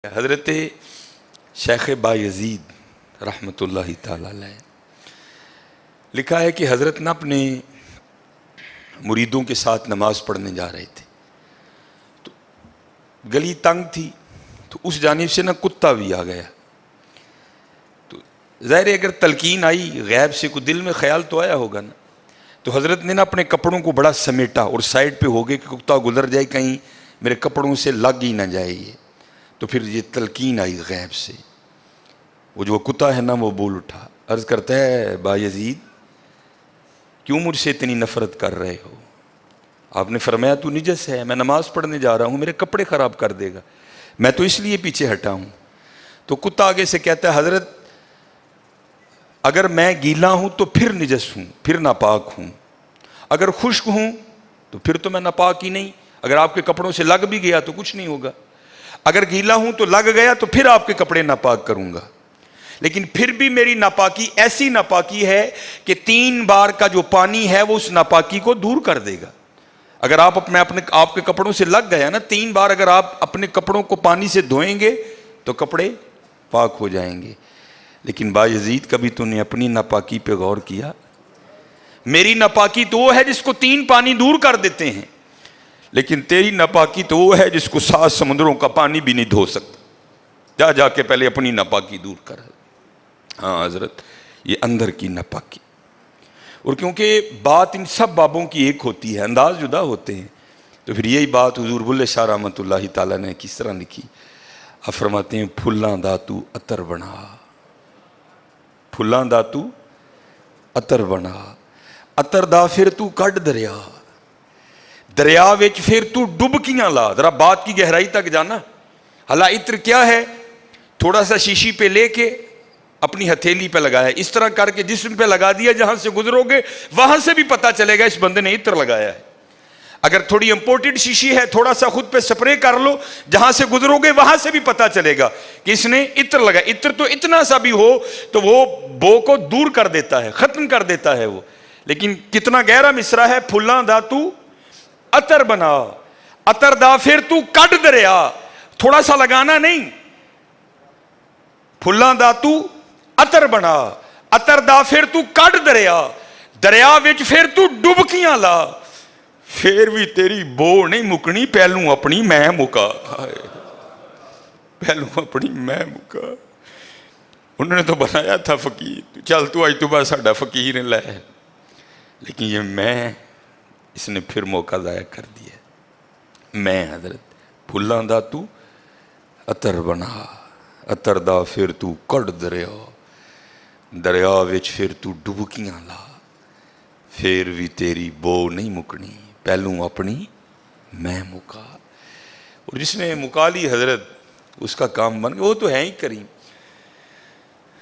حضرت شیخ بایزید رحمۃ اللہ تعالیٰ علیہ لکھا ہے کہ حضرت نے اپنے مریدوں کے ساتھ نماز پڑھنے جا رہے تھے تو گلی تنگ تھی تو اس جانب سے کتا بھی آ گیا. تو ظاہر اگر تلقین آئی غیب سے کوئی دل میں خیال تو آیا ہوگا نا, تو حضرت نے اپنے کپڑوں کو بڑا سمیٹا اور سائڈ پہ ہو گئے کہ کتا گزر جائے کہیں میرے کپڑوں سے لگ ہی نہ جائے یہ. تو پھر یہ تلقین آئی غیب سے, وہ جو کتا ہے نا وہ بول اٹھا, عرض کرتا ہے بایزید کیوں مجھ سے اتنی نفرت کر رہے ہو؟ آپ نے فرمایا تو نجس ہے, میں نماز پڑھنے جا رہا ہوں, میرے کپڑے خراب کر دے گا, میں تو اس لیے پیچھے ہٹا ہوں. تو کتا آگے سے کہتا ہے حضرت اگر میں گیلا ہوں تو پھر نجس ہوں, پھر ناپاک ہوں, اگر خشک ہوں تو پھر تو میں ناپاک ہی نہیں, اگر آپ کے کپڑوں سے لگ بھی گیا تو کچھ نہیں ہوگا, اگر گیلا ہوں تو لگ گیا تو پھر آپ کے کپڑے ناپاک کروں گا. لیکن پھر بھی میری ناپاکی ایسی ناپاکی ہے کہ 3 بار کا جو پانی ہے وہ اس ناپاکی کو دور کر دے گا. اگر آپ کے کپڑوں سے لگ گیا نا 3 بار, اگر آپ اپنے کپڑوں کو پانی سے دھوئیں گے تو کپڑے پاک ہو جائیں گے. لیکن بایزید کبھی تو نے اپنی ناپاکی پہ غور کیا؟ میری ناپاکی تو وہ ہے جس کو 3 پانی دور کر دیتے ہیں, لیکن تیری ناپاکی تو وہ ہے جس کو 7 سمندروں کا پانی بھی نہیں دھو سکتا. جا کے پہلے اپنی ناپاکی دور کر. ہاں حضرت یہ اندر کی ناپاکی. اور کیونکہ بات ان سب بابوں کی ایک ہوتی ہے, انداز جدا ہوتے ہیں, تو پھر یہی بات حضور بلے شاہ رحمۃ اللہ تعالیٰ نے کس طرح لکھی. آپ فرماتے ہیں پھلاں دا تو عطر بنا, پھلاں دا تو عطر بنا, عطر دا پھر تو کڈ دریا, دریا وچ پھر تو ڈبکیاں لا. ذرا بات کی گہرائی تک جانا. حالا عطر کیا ہے؟ تھوڑا سا شیشی پہ لے کے اپنی ہتھیلی پہ لگایا, اس طرح کر کے جسم پہ لگا دیا, جہاں سے گزرو گے وہاں سے بھی پتا چلے گا اس بندے نے عطر لگایا ہے. اگر تھوڑی امپورٹڈ شیشی ہے تھوڑا سا خود پہ سپرے کر لو, جہاں سے گزرو گے وہاں سے بھی پتا چلے گا کہ اس نے عطر لگایا. عطر تو اتنا سا بھی ہو تو وہ بو کو دور کر دیتا ہے, ختم کر دیتا ہے وہ. لیکن کتنا گہرا مصرع ہے, پھلاں دا تو عطر بنا, عطر دا پھر تو کڈ دریا. تھوڑا سا لگانا نہیں, پھلاں دا تو عطر بنا, عطر دا پھر تو کڈ دریا, دریا وچ پھر تو ڈبکیاں لا, پھر بھی تیری بو نہیں مکنی, پہلوں اپنی میں مکا. پہلوں اپنی میں مکا. انہوں نے تو بنایا تھا فقیر, چل تو آج تو بس ساڈا فقیر لے, لیکن یہ میں اس نے پھر موقع ضائع کر دیا. میں حضرت پھلاں دا تو عطر بنا, عطر دا پھر تو کڈ دریا, دریا وچ پھر تو ڈبکیاں لا, پھر بھی تیری بو نہیں مکنی, پہلوں اپنی میں مکا. اور جس نے مکا لی حضرت اس کا کام بن گیا. وہ تو ہے ہی کریم.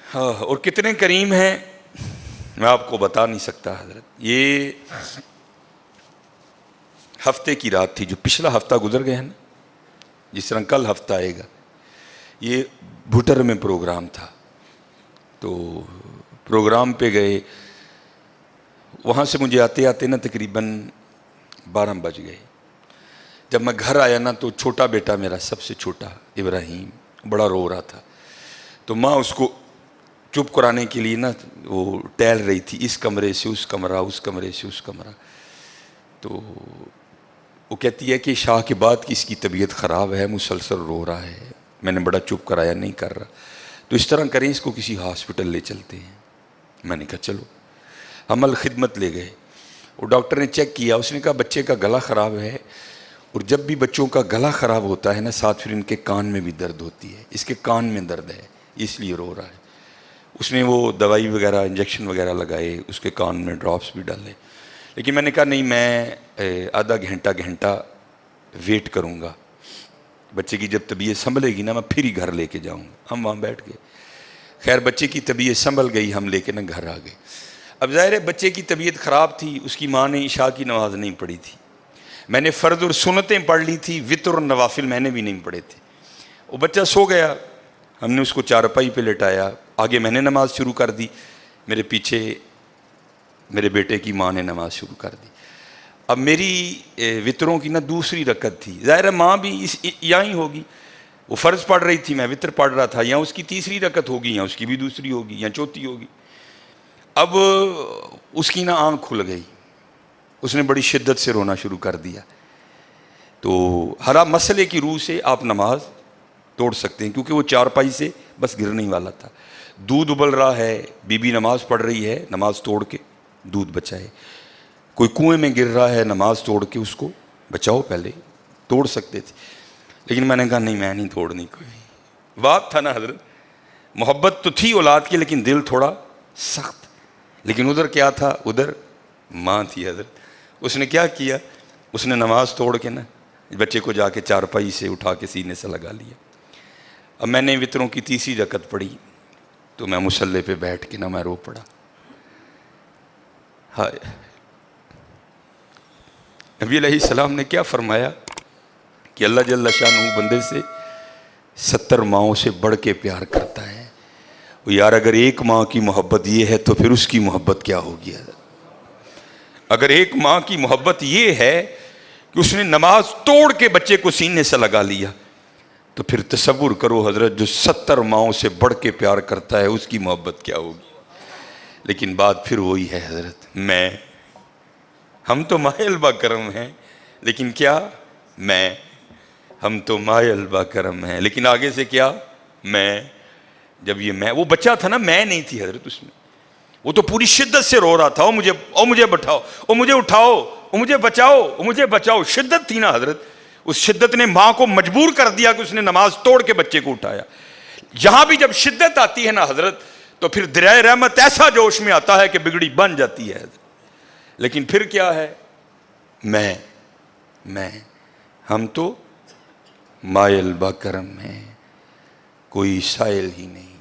ہاں, اور کتنے کریم ہیں میں آپ کو بتا نہیں سکتا حضرت. یہ ہفتے کی رات تھی, جو پچھلا ہفتہ گزر گیا ہے نا, جس طرح کل ہفتہ آئے گا, یہ بھٹر میں پروگرام تھا. تو پروگرام پہ گئے, وہاں سے مجھے آتے آتے نا تقریباً 12 بج گئے. جب میں گھر آیا نا تو چھوٹا بیٹا میرا, سب سے چھوٹا ابراہیم, بڑا رو رہا تھا. تو ماں اس کو چپ کرانے کے لیے نا وہ ٹہل رہی تھی, اس کمرے سے اس کمرہ, اس کمرے سے اس کمرہ. تو وہ کہتی ہے کہ شاہ کے بعد کی اس کی طبیعت خراب ہے, مسلسل رو رہا ہے. میں نے بڑا چپ کرایا, نہیں کر رہا. تو اس طرح کریں, اس کو کسی ہاسپٹل لے چلتے ہیں. میں نے کہا چلو. عمل خدمت لے گئے, اور ڈاکٹر نے چیک کیا, اس نے کہا بچے کا گلا خراب ہے, اور جب بھی بچوں کا گلا خراب ہوتا ہے نا ساتھ پھر ان کے کان میں بھی درد ہوتی ہے, اس کے کان میں درد ہے اس لیے رو رہا ہے. اس نے وہ دوائی وغیرہ انجیکشن وغیرہ لگائے, اس کے کان میں ڈراپس بھی ڈالے. لیکن میں نے کہا نہیں, میں آدھا گھنٹہ ویٹ کروں گا, بچے کی جب طبیعت سنبھلے گی نا میں پھر ہی گھر لے کے جاؤں گا. ہم وہاں بیٹھ گئے. خیر بچے کی طبیعت سنبھل گئی, ہم لے کے نا گھر آ گئے. اب ظاہر ہے بچے کی طبیعت خراب تھی, اس کی ماں نے عشاء کی نماز نہیں پڑھی تھی, میں نے فرض اور سنتیں پڑھ لی تھی, وتر اور نوافل میں نے بھی نہیں پڑھے تھے. وہ بچہ سو گیا, ہم نے اس کو چارپائی پہ لٹایا, آگے میں نے نماز شروع کر دی, میرے پیچھے میرے بیٹے کی ماں نے نماز شروع کر دی. اب میری وطروں کی نا دوسری رکعت تھی, ظاہر ہے ماں بھی یہاں ہی ہوگی, وہ فرض پڑھ رہی تھی، میں وطر پڑھ رہا تھا، یا اس کی تیسری رکعت ہوگی یا اس کی بھی دوسری ہوگی یا چوتھی ہوگی. اب اس کی نا آنکھ کھل گئی، اس نے بڑی شدت سے رونا شروع کر دیا. تو ہر مسئلے کی روح سے آپ نماز توڑ سکتے ہیں، کیونکہ وہ چارپائی سے بس گرنے ہی والا تھا. دودھ ابل رہا ہے، بی بی نماز پڑھ رہی ہے، نماز توڑ کے دودھ بچائے. کوئی کنویں میں گر رہا ہے، نماز توڑ کے اس کو بچاؤ. پہلے توڑ سکتے تھے، لیکن میں نے کہا نہیں، میں نہیں توڑنی. کوئی وقت تھا نا حضرت، محبت تو تھی اولاد کی لیکن دل تھوڑا سخت. لیکن ادھر کیا تھا؟ ادھر ماں تھی حضرت. اس نے کیا کیا؟ اس نے نماز توڑ کے نا بچے کو جا کے چارپائی سے اٹھا کے سینے سے لگا لیا. اب میں نے وطروں کی تیسری رکعت پڑھی تو میں مصلی پہ بیٹھ کے نا میں رو پڑا. ہائے، نبی علیہ السلام نے کیا فرمایا کہ اللہ جل شانہ بندے سے 70 ماؤں سے بڑھ کے پیار کرتا ہے. یار اگر ایک ماں کی محبت یہ ہے تو پھر اس کی محبت کیا ہوگی؟ اگر ایک ماں کی محبت یہ ہے کہ اس نے نماز توڑ کے بچے کو سینے سے لگا لیا، تو پھر تصور کرو حضرت، جو 70 ماؤں سے بڑھ کے پیار کرتا ہے اس کی محبت کیا ہوگی؟ لیکن بات پھر وہی ہے حضرت، ہم تو مائل با کرم ہیں، لیکن کیا ہم تو مائل با کرم ہیں، لیکن آگے سے کیا؟ جب یہ وہ بچہ تھا نا، میں نہیں تھی حضرت اس میں. وہ تو پوری شدت سے رو رہا تھا، مجھے بٹھاؤ، مجھے اٹھاؤ، مجھے بچاؤ، مجھے بچاؤ. شدت تھی نا حضرت، اس شدت نے ماں کو مجبور کر دیا کہ اس نے نماز توڑ کے بچے کو اٹھایا. یہاں بھی جب شدت آتی ہے نا حضرت، تو پھر دریائے رحمت ایسا جوش میں آتا ہے کہ بگڑی بن جاتی ہے. لیکن پھر کیا ہے؟ ہم تو مائل با کرم ہیں، کوئی سائل ہی نہیں.